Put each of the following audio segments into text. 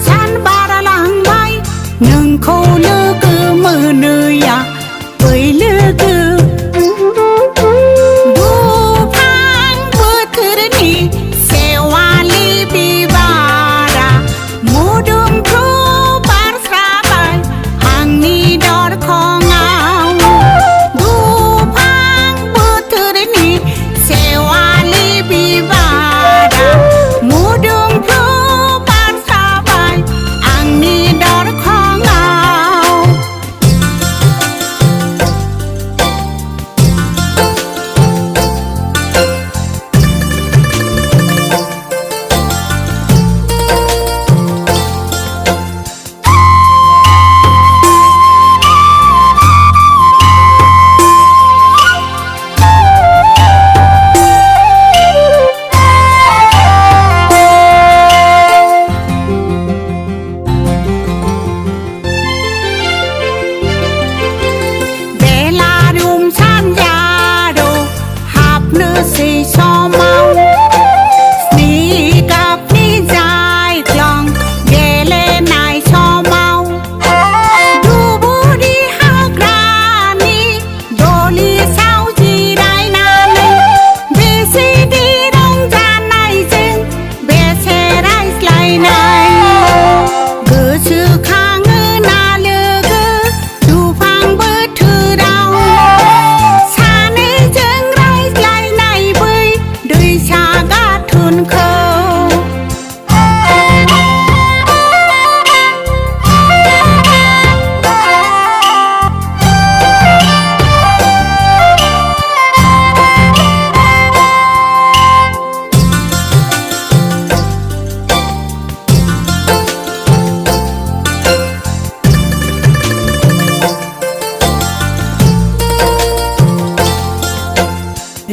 ฉันบาระลังใบหนึ่งโคลือคือมือเนื้อยาเอ้ยลือคือดูพังเปิดคือนี่เสวาลีบีบารามูดุมครูปาร์สราบายหังนี้ดอดของเงาดูพังเปิดคือนี่เสวาลีบีบารามูดุมครูปาร์สราบายหังนี้ดอดของเงาสีชอเมานี่กับนี่ใจกลองเดเลนายชอเมาดูบูดีฮากรานีโดลีเศร้าจีได้นาในเบสีดีดงจานในจึงเบเชไรส์ไลในกือชื่อข้างเงือนาเลือกือดูพังเบิดถือดาวชาในจึงไรส์ไลในด้วยชากาทุนเขา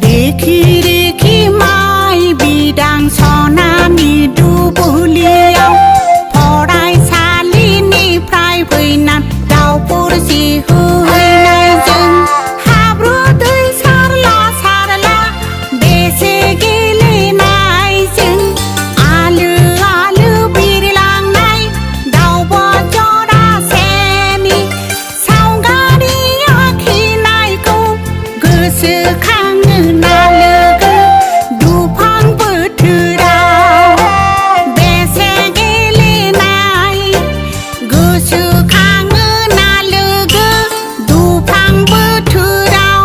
เรคีไม่บีดังชอนามีดูบุเลียวพอได้ชาลีนี่พรายเวยนัดเดาปูรสีหุยในจึงหาบรู้ด้วยชาลาเบเซเกเลนายจึงอาลือบีริลังในเดาบอจอดาเซนีสาวกาดีอาคีนายกูกือสือข้างเงินนาเลือกดูพังเปิดถือดาวเบเซเกลีนายกูชื่อข้างเงินนาเลือกดูพังเปิดถือดาว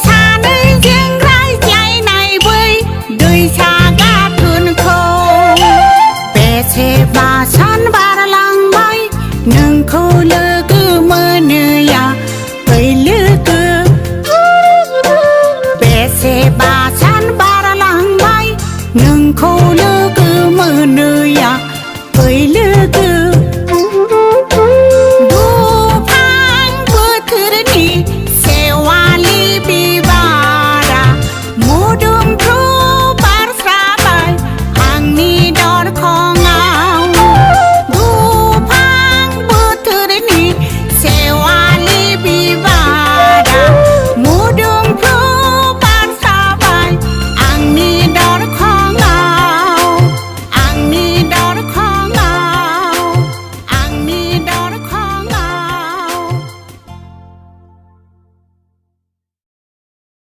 ชาในเสียงไรใจในเว้ยด้วยชากาทุนโคเบเซบาฉันบาระลังใบหนึ่งโคเลย